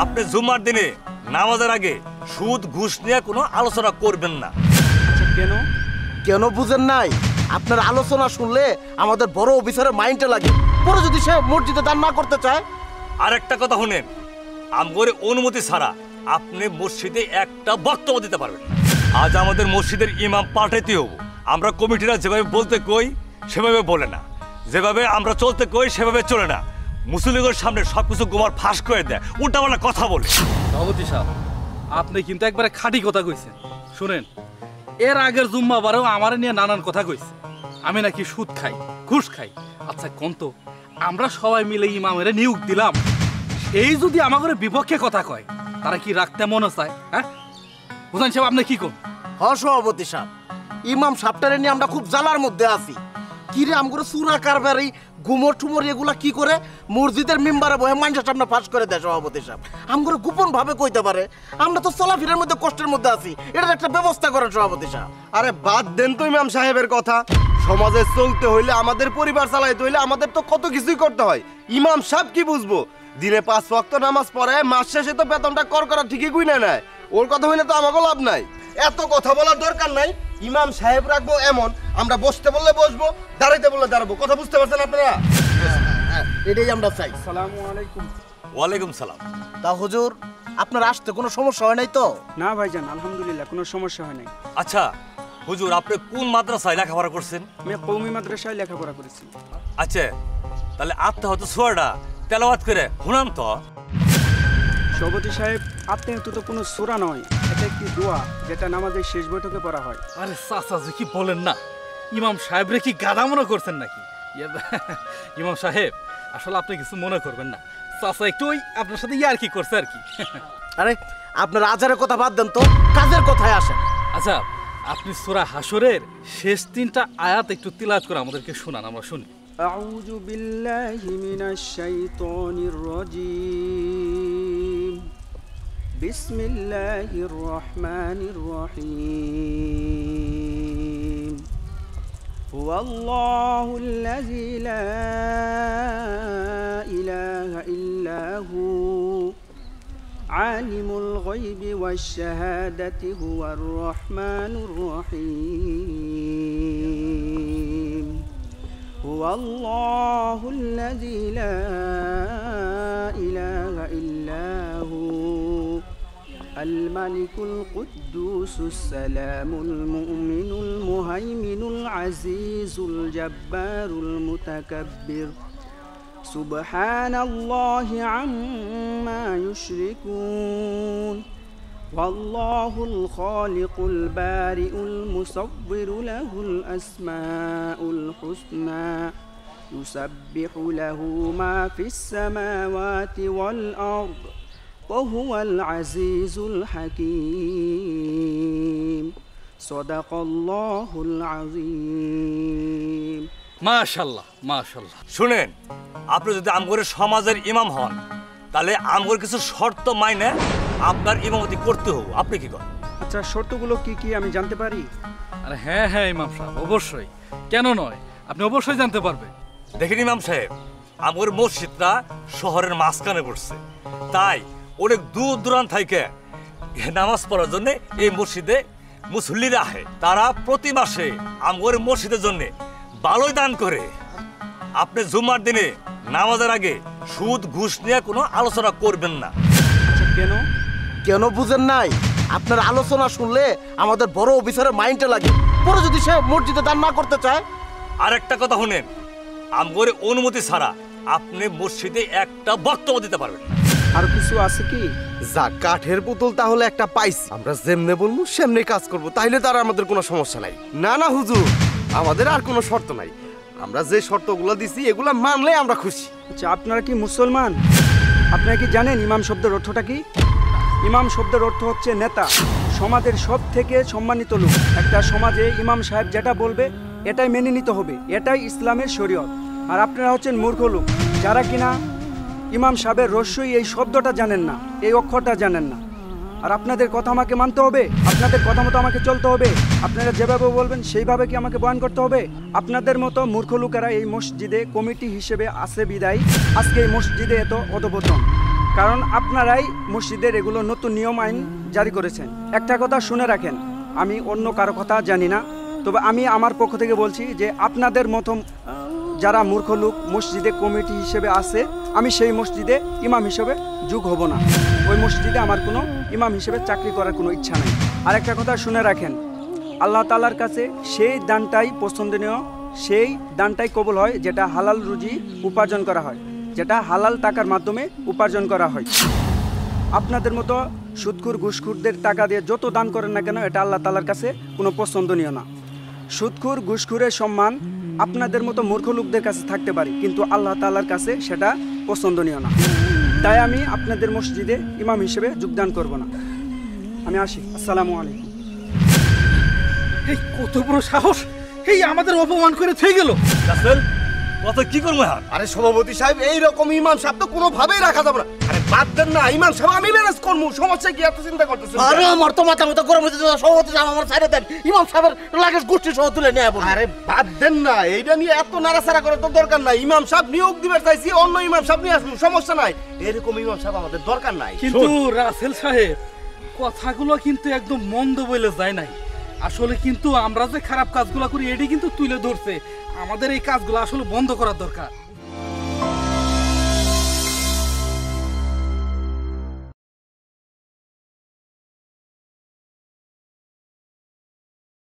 আপনি জুম্মার দিনে নামাজের আগে সুদ ঘুষ নিয়ে কোনো আলোচনা করবেন না। আচ্ছা কেন? কেন বুঝেন নাই? আপনার আলোচনা শুনলে আমাদের বড় অফিসারের মাইন্ডে লাগে, পরে যদি সে মসজিদে দান না করতে চায়। আর একটা কথা শুনেন, আমগরে অনুমতি ছাড়া আপনি মসজিদে একটা বক্তব্য দিতে পারবেন না। আজ আমাদের মসজিদের ইমাম পাঠাইতে হবো। আমরা কমিটিরা যেভাবে বলতে কই সেভাবে বলে না, যেভাবে আমরা চলতে কই সেভাবে চলে না। মুসলিমের সামনে সবকিছু গোমার ফাঁস করে দেয়, উল্টাপাল্টা কথা বলে। সভাপতি সাহেব, আপনি কিন্তু একবারে খাঁটি কথা কইছেন। শুনেন, এর আগের জুম্মাবারেও আমার নিয়ে নানান কথা কইছে, আমি নাকি সুদ খাই, ঘুষ খাই। আচ্ছা কোন তো, আমরা সবাই মিলে ইমামের নিয়োগ দিলাম, এই যদি আমাদের বিপক্ষে কথা কয়, তারা কি রাখতে মনে চায়? হ্যাঁ হুসাইন সাহেব, আপনি কি কোন? সভাপতি সাহেব, ইমাম সাহেবটারে নিয়ে আমরা খুব জ্বালার মধ্যে আছি। কি রে, আমগুলো চুরা কারবারি গুমর টুমর এগুলা কি করে মসজিদের মেম্বারে বহে মানুষের সামনে ফাঁস করে দেয় সভাপতি সাহেব। আমগুলো গোপন ভাবে কইতে পারে। আমরা তো চলাফেরার মধ্যে কষ্টের মধ্যে আছি, এটার একটা ব্যবস্থা করেন সভাপতি সাহেব। আরে বাদ দেন তো ইমাম সাহেবের কথা। সমাজে চলতে হইলে, আমাদের পরিবার চালাইতে হইলে আমাদের তো কত কিছুই করতে হয়। ইমাম সাহেব কি বুঝবো? দিনে 5 ওয়াক্ত নামাজ পড়ে, মাস শেষে তো বেতনটা করা ঠিকই গুইনা নেয়। ওর কথা হইলে তো আমাকে লাভ নাই। এত কথা বলার দরকার নাই। ইমাম সাহেব রাখবো এমন, আমরা বসতে বললে বসবো, দাঁড়াইতে বললে দাঁড়াবো। কথা বুঝতে পারছেন আপনারা? এটাই আমরা চাই। আসসালামু আলাইকুম। ওয়ালাইকুম সালাম। তা হুজুর, আপনার আসতে কোনো সমস্যা হয় নাই তো? না ভাইজান, আলহামদুলিল্লাহ কোনো সমস্যা হয় নাই। আচ্ছা হুজুর, আপনি কোন মাদ্রাসায় লেখাপড়া করছেন? আমি কওমি মাদ্রাসায় লেখাপড়া করেছি। আচ্ছা, তাহলে আপনি হয়তো সোয়াটা তেলাওয়াত করে শুনান তো। সভাপতি সাহেব, আপনি তো কোনো সূরা নয়, এটা একটি দোয়া, যেটা নামাজের শেষ বৈঠকে পড়া হয়। আরে চাচা যে কি বলেন না, ইমাম সাহেবরে কি গাধা মনে করছেন নাকি? ইমাম সাহেব, আসলে আপনি কিছু মনে করবেন না, চাচা একটু ওই আপনার সাথে ইয়ার কি করছে আর কি। আরে আপনার আজারের কথা বাদ দেন তো, কাজের কথায় আসেন। আচ্ছা, আপনি সূরা হাসরের শেষ 3টা আয়াত একটু তিলাওয়াত করে আমাদেরকে শোনান, আমরা শুনি। আউযু বিল্লাহি মিনাশ শাইতানির রাজীম। বিসমিল্লাহির রহমানির রহিম। হুয়াল্লাহুল্লাযী লা ইলাহা ইল্লা হু আলিমুল গায়বি ওয়াশ শাহাদাতি হুয়ার রহমানুর রহিম। হুয়াল্লাহুল্লাযী লা ইলাহা ইল্লা হু الملك القدوس السلام المؤمن المهيمن العزيز الجبار المتكبر سبحان الله عما يشركون والله الخالق البارئ المصور له الأسماء الحسنى يسبح له ما في السماوات والأرض وهو العزيز الحكيم صدق الله العظيم। মাশাআল্লাহ মাশাআল্লাহ। শুনেন, আপনি যদি আমগরে সমাজের ইমাম হন, তাহলে আমগরে কিছু শর্ত মাইনে আপনার ইমামতি করতে হবে। আপনি কি করেন? আচ্ছা, শর্তগুলো কি কি আমি জানতে পারি? আরে হ্যাঁ হ্যাঁ ইমাম সাহেব, অবশ্যই, কেন নয়, আপনি অবশ্যই জানতে পারবেন। দেখেন ইমাম সাহেব, আমগর মসজিদটা শহরের মাঝখানে পড়ছে, তাই অনেক দূর দূরান্ত থেকে নামাজ পড়ার জন্য এই মসজিদে মুসল্লিরা আহে। তারা প্রতি মাসে আমগর মসজিদের জন্য ভালোই দান করে। আপনি জুম্মার দিনে নামাজের আগে সুদ ঘুষ নিয়ে কোনো আলোচনা করবেন না। আচ্ছা কেন? কেন বুঝেন নাই? আপনার আলোচনা শুনলে আমাদের বড় অফিসারের মাইন্ডে লাগে, পরে যদি সে মসজিদে দান না করতে চায়। আর একটা কথা শুনেন, আমগরে অনুমতি ছাড়া আপনি মসজিদে একটা বক্তব্য দিতে পারবেন না। আর কিছু আছে কি? যা কাঠের পুতুল তাহলে একটা পাইছি, আমরা যেমনে বলবো সেমনি কাজ করব, তাইলে তার আমাদের কোনো সমস্যা নাই। না না হুজুর, আমাদের আর কোনো শর্ত নাই। আমরা যে শর্তগুলো দিছি এগুলা মানলে আমরা খুশি। আচ্ছা, আপনারা কি মুসলমান? আপনারা কি জানেন ইমাম শব্দের অর্থটা কি? ইমাম শব্দের অর্থ হচ্ছে নেতা, সমাজের সব থেকে সম্মানিত লোক। একটা সমাজে ইমাম সাহেব যেটা বলবে এটাই মেনে নিতে হবে, এটাই ইসলামের শরীয়ত। আর আপনারা হচ্ছেন মূর্খ লোক, যারা কিনা ইমাম সাহেবের রহস্যই এই শব্দটা জানেন না, এই অক্ষরটা জানেন না। আর আপনাদের কথা আমাকে মানতে হবে, আপনাদের কথা মতো আমাকে চলতে হবে। আপনারা যেভাবে বলবেন সেইভাবে কি আমাকে বয়ান করতে হবে? আপনাদের মতো মূর্খ লোকেরা এই মসজিদে কমিটি হিসেবে আছে বিদায় আজকে এই মসজিদে এত অধপতন। কারণ আপনারাই মসজিদের এগুলো নতুন নিয়ম আইন জারি করেছেন। একটা কথা শুনে রাখেন, আমি অন্য কারো কথা জানি না, তবে আমি আমার পক্ষ থেকে বলছি যে আপনাদের মতো যারা মূর্খ লোক মসজিদে কমিটি হিসেবে আছে, আমি সেই মসজিদে ইমাম হিসেবে যোগ হব না। ওই মসজিদে আমার কোনো ইমাম হিসেবে চাকরি করার কোনো ইচ্ছা নেই। আর একটা কথা শুনে রাখেন, আল্লাহ তাআলার কাছে সেই দানটাই পছন্দনীয়, সেই দানটাই কবুল হয় যেটা হালাল রুজি উপার্জন করা হয়, যেটা হালাল টাকার মাধ্যমে উপার্জন করা হয়। আপনাদের মতো সুদখোর ঘুষখোরদের টাকা দিয়ে যত দান করেন না কেন, এটা আল্লাহ তাআলার কাছে কোনো পছন্দনীয় না। সুদখোর ঘুষখোরের সম্মান আপনাদের মতো মূর্খ লোকদের কাছে থাকতে পারে, কিন্তু আল্লাহ তাআলার কাছে সেটা পছন্দনীয় না। তাই আমি আপনাদের মসজিদে ইমাম হিসেবে যোগদান করব না। আমি আসি। আসসালামু আলাইকুম। এই কত বড় সাহস, এই আমাদের অপমান করে থেকে গেল। রাসেল কত কি করবো এখন? আরে সভাপতি সাহেব, এইরকম ইমাম সাহেব তো কোনোভাবেই রাখা যাবে না। আরে বাদ দেন না, ইমাম সাহেব আমি ম্যানেজ করবো, সমস্যা কি এত চিন্তা করতেছেন? আরে আমার তো মাথা মতো গরম হচ্ছে, সভাপতি সাহেব আমার সাইডে দেন, ইমাম সাহেবের লাগেজ গোষ্ঠী সহ তুলে নিয়ে আসবো। আরে বাদ দেন না, এইটা নিয়ে এত নাড়াচাড়া করার তো দরকার নাই। ইমাম সাহেব নিয়োগ দিবে চাইছি, অন্য ইমাম সাহেব নিয়ে আসবো, সমস্যা নাই। এরকম ইমাম সাহেব আমাদের দরকার নাই। কিন্তু রাসেল সাহেব, কথাগুলো কিন্তু একদম মন্দ বলে যায় নাই। আসলে কিন্তু আমরা যে খারাপ কাজগুলো করি এটি কিন্তু তুলে ধরছে। আমাদের এই কাজগুলো আসলে বন্ধ করা দরকার।